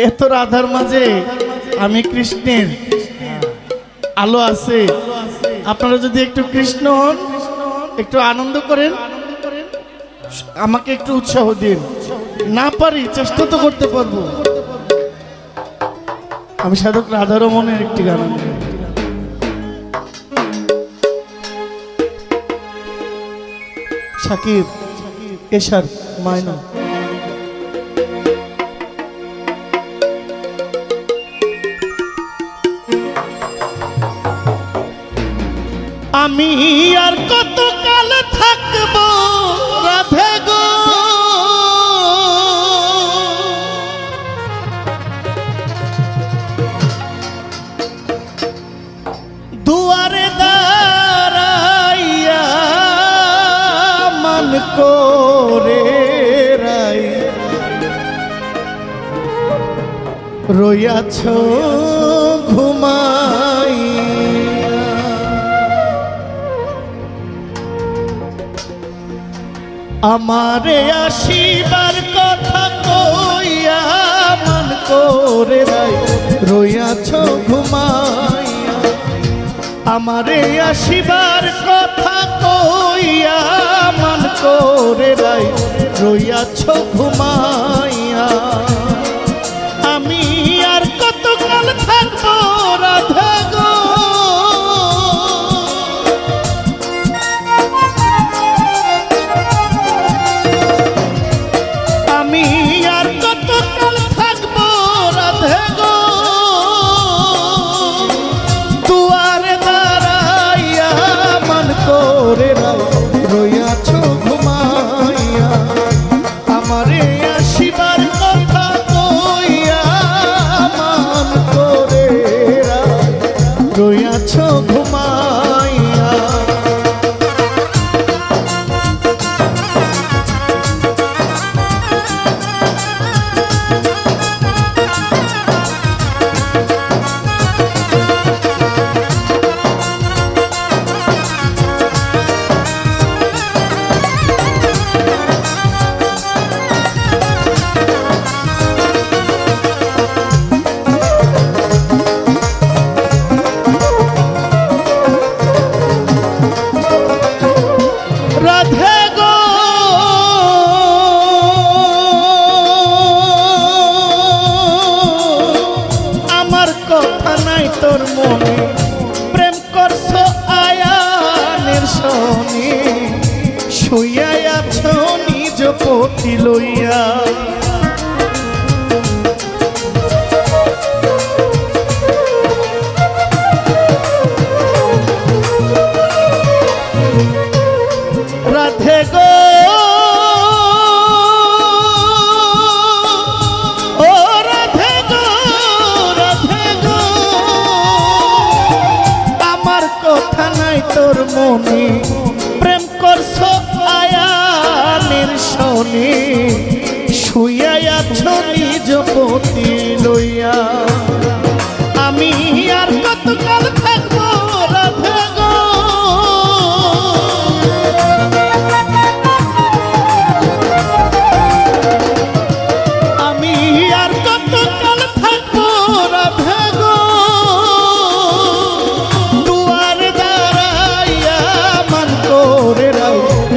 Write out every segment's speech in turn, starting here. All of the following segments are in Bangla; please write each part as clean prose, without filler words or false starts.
এত রাধার মাঝে আমি কৃষ্ণের আলো আছে। আপনারা যদি একটু কৃষ্ণ হন, একটু আনন্দ করেন, আমাকে একটু উৎসাহ দিন। না পারি চেষ্টা তো করতে পারবো। আমি সাধক রাধারমণের একটি গান শাকির এশার মায়না। আমি আর কত কাল থাকবো রাধে গো, দুয়ারে দাঁড়াইয়া মান করে রাই রইয়াছ ঘুমাই। আমারে আসিবার কথা কইয়া মান করে রাই রইয়াছ ঘুমাইয়া। আমারে আসিবার কথা কইয়া মান করে রাই রইয়াছ ঘুমাইয়া। আমি আর কত কাল থাকবো রাধা গো, আমি আর কত কাল থাকবো রাধে গো, দুয়ারে দাঁড়াইয়া মান করে রইয়াছ ঘুমাইয়া। আমারে আসিবার কথা কইয়া মান করে রইয়াছ ঘুমাইয়া। রাধে গো আমার কথা নাই তোর মনে, প্রেম করছো আয়ানের শনি, শুইয়া আছো নিজ পতি লইয়া। রাধে গো ও রাধে গো, রাধে গো আমার কথা নাই তোর মনে, প্রেম করছো আয়ানের শনি, শুইয়া আছো নিজ পতি লইয়া। আমি আর কত কাল থাকবো রাধে গো, আমি আর কত কাল থাকবো রাধে গো, দুয়ারে দাঁড়াইয়া মান করে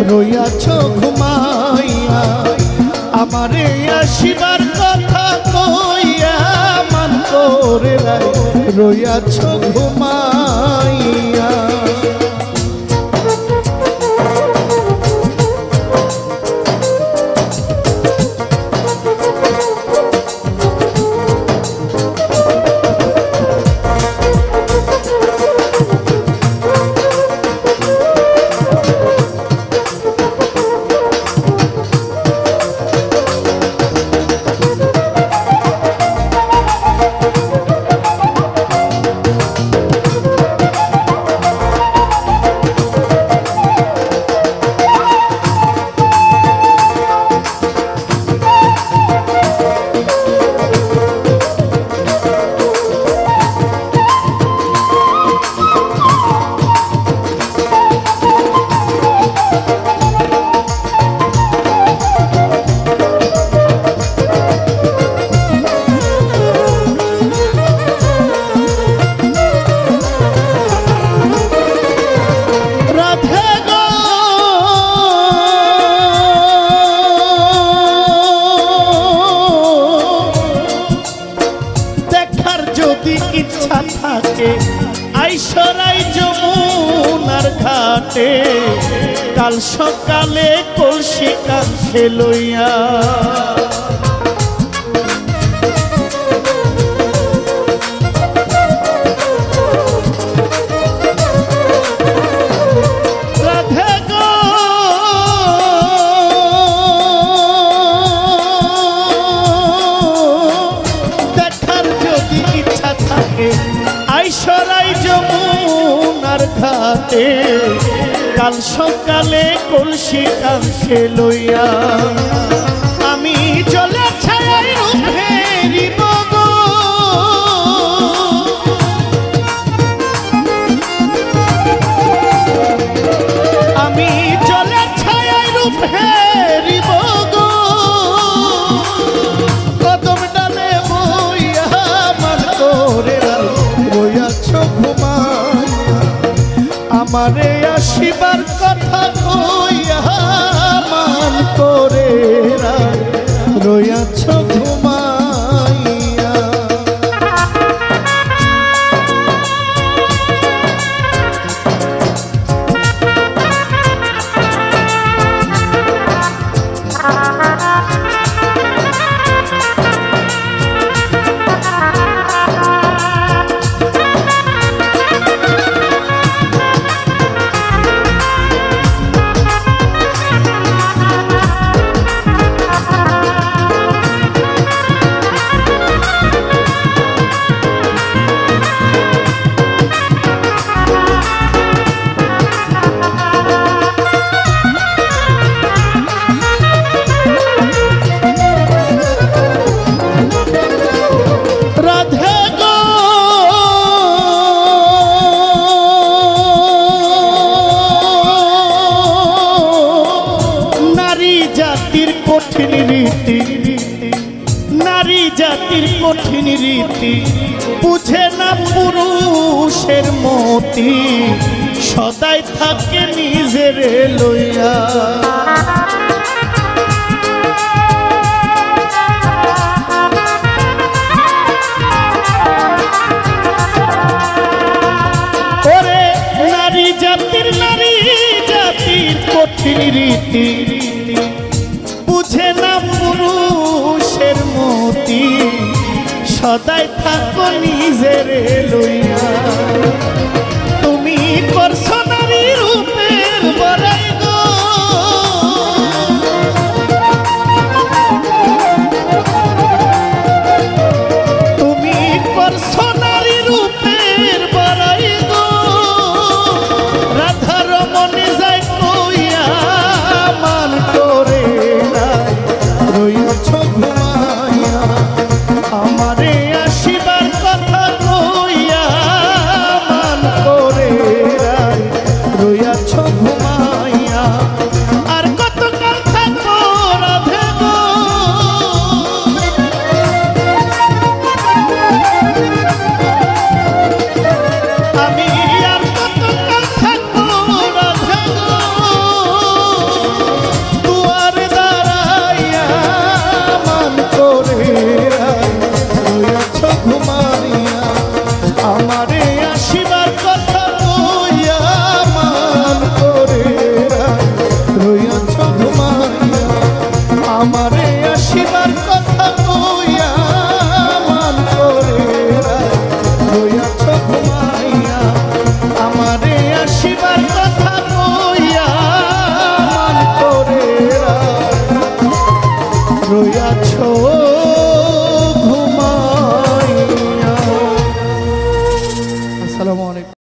রইয়াছ ঘুমাইয়া। আমারে আসিবার কথা কইয়া মান করে রইয়াছ ঘুমাইয়া। থাকে আইসরাই যমুনার ঘাটে কাল সকালে কলসি কাঁধে লইয়া আইসরাই যমুনার ঘাটে কাল সকালে কলসি কাঁধে লইয়া আমি জলে ছায়ায় রূপ হেরিব গো আমি জলে ছায়ায় রূপ হেরিব গো কদম ডালে বইয়া মান করে আমারে আসিবার কথা কইয়া মান করে রইয়াছ ঘুমাইয়া নারী জাতির কঠিন রীতি বুঝে না পুরুষের মতি সদাই থাকে নিজের লইয়া ওরে নারী জাতির কঠিন রীতি বুঝে না পুরুষের মতি সদাই থাকো নিজের লইয়া তুমি করছো নারী রূপের বড়াই গো তুমি করছো নারী রূপের বড়াই গো রাধার মনে যায় কইয়া মান করে রইয়াছ ঘুমাইয়া আমারে